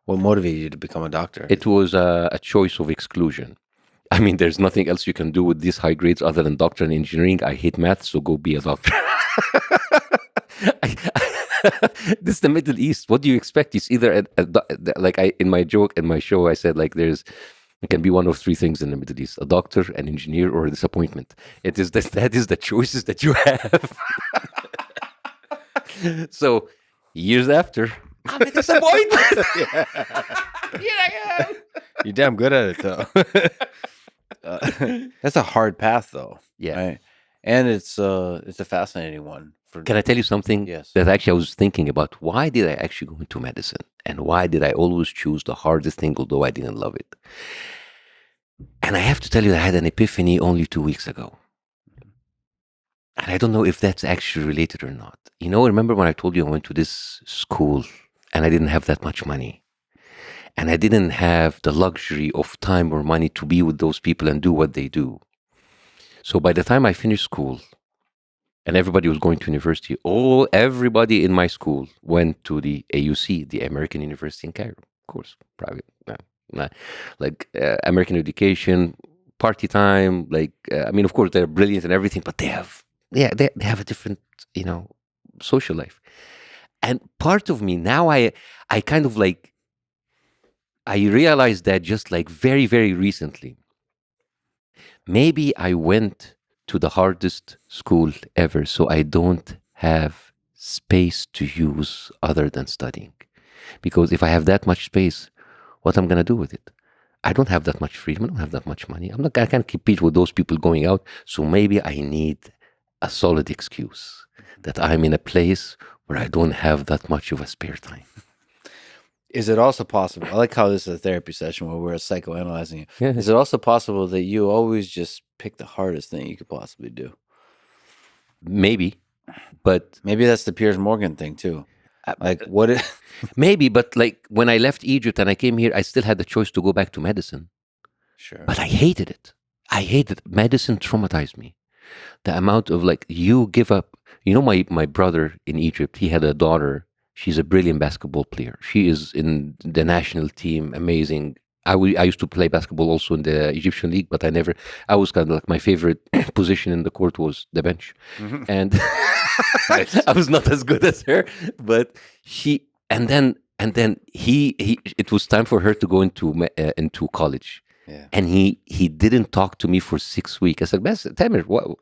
What motivated you to become a doctor? It was a choice of exclusion. I mean, there's nothing else you can do with these high grades other than doctor in engineering. I hate math, so go be a doctor. This is the Middle East. What do you expect? It's either like in my joke in my show, I said like it can be one of three things in the Middle East: a doctor, an engineer, or a disappointment. That is the choices that you have. So years after, I'm a disappointment. Here I am. You're damn good at it, though. That's a hard path, though. Yeah. Right? And it's a fascinating one. Can I tell you something? Yes. That actually I was thinking about? Why did I actually go into medicine? And why did I always choose the hardest thing, although I didn't love it? And I have to tell you, I had an epiphany only 2 weeks ago. And I don't know if that's actually related or not. You know, remember when I told you I went to this school and I didn't have that much money? And I didn't have the luxury of time or money to be with those people and do what they do. So by the time I finished school and everybody was going to university, everybody in my school went to the AUC, the American University in Cairo. Of course, private, American education, party time. I mean, of course, they're brilliant and everything, but they have a different, social life. And part of me now, I kind of I realized that just very, very recently. Maybe I went to the hardest school ever, so I don't have space to use other than studying. Because if I have that much space, what I'm going to do with it? I don't have that much freedom. I don't have that much money. I can't compete with those people going out. So maybe I need a solid excuse that I'm in a place where I don't have that much of a spare time. Is it also possible? I like how this is a therapy session where we're psychoanalyzing you. Yeah. Is it also possible that you always just pick the hardest thing you could possibly do? Maybe, but maybe that's the Piers Morgan thing too. Maybe, but when I left Egypt and I came here, I still had the choice to go back to medicine. Sure. But I hated it. Medicine traumatized me. The amount of you give up. You know, my brother in Egypt, he had a daughter. She's a brilliant basketball player. She is in the national team, amazing. I used to play basketball also in the Egyptian league, but I was kind of my favorite position in the court was the bench. Mm-hmm. And I was not as good as her, but and then it was time for her to go into college. Yeah. And he didn't talk to me for 6 weeks. I said, tell me,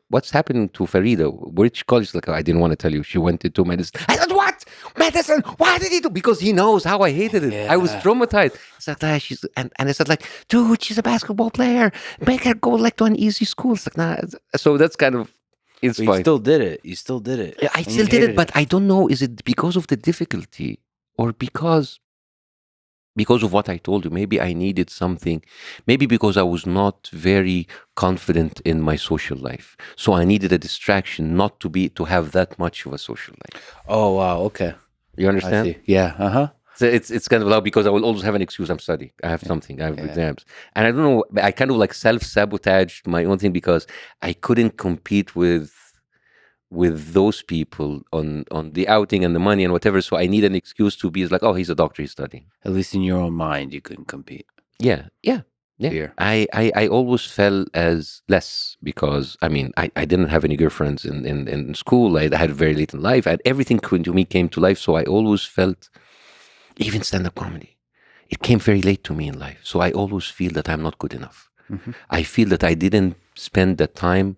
what's happening to Farida? Which college? I didn't want to tell you. She went into medicine. I said, what? Medicine? Why did he do? Because he knows how I hated it. Yeah. I was traumatized. I said, and I said, dude, she's a basketball player. Make her go to an easy school. It's nah. So that's kind of, it's fine. You still did it. Yeah, I still did it, but I don't know. Is it because of the difficulty or because of what I told you? Maybe I needed something. Maybe because I was not very confident in my social life. So I needed a distraction not to have that much of a social life. Oh, wow. Okay. You understand? I see. Yeah. Uh-huh. So it's kind of loud because I will always have an excuse. I'm studying. I have something. I have exams. And I don't know. I kind of self-sabotaged my own thing because I couldn't compete with those people on the outing and the money and whatever. So I need an excuse to be he's a doctor, he's studying. At least in your own mind, you couldn't compete. Yeah. Fear. I always felt as less because, I didn't have any girlfriends in school. I had very late in life. Everything to me came to life. So I always felt, even stand-up comedy, it came very late to me in life. So I always feel that I'm not good enough. Mm-hmm. I feel that I didn't spend the time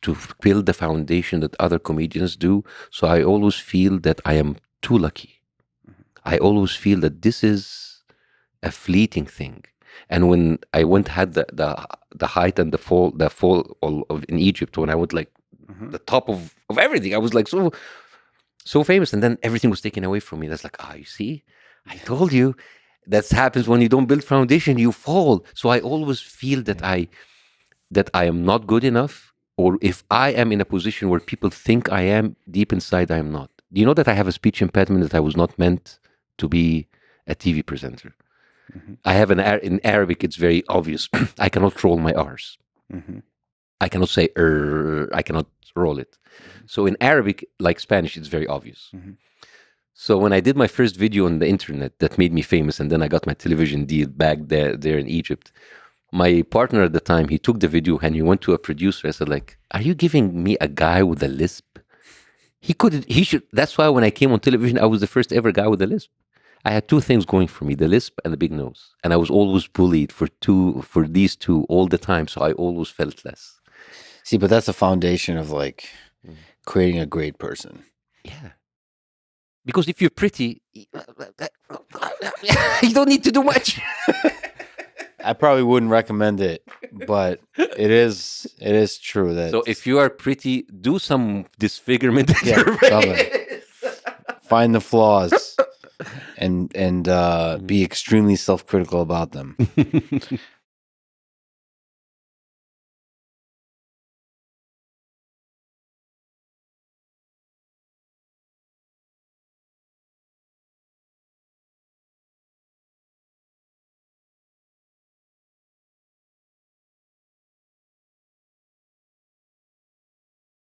to build the foundation that other comedians do. So I always feel that I am too lucky. Mm-hmm. I always feel that this is a fleeting thing. And when I had the height and the fall in Egypt, when I went the top of everything, I was so famous, and then everything was taken away from me. That's you see, I told you, that happens when you don't build foundation, you fall. So I always feel that I am not good enough. Or if I am in a position where people think I am, deep inside I am not. Do you know that I have a speech impediment, that I was not meant to be a TV presenter? Mm-hmm. I have in Arabic, it's very obvious. I cannot roll my R's. Mm-hmm. I cannot say I cannot roll it. Mm-hmm. So in Arabic, like Spanish, it's very obvious. Mm-hmm. So when I did my first video on the internet that made me famous, and then I got my television deal back there in Egypt, my partner at the time, he took the video and he went to a producer. I said, like, are you giving me a guy with a lisp? He should. That's why when I came on television, I was the first ever guy with a lisp. I had two things going for me, the lisp and the big nose. And I was always bullied for these two all the time. So I always felt less. See, but that's a foundation of like creating a great person. Yeah. Because if you're pretty, you don't need to do much. I probably wouldn't recommend it, but it is true that. So if you are pretty, do some disfigurement. Find the flaws and be extremely self-critical about them.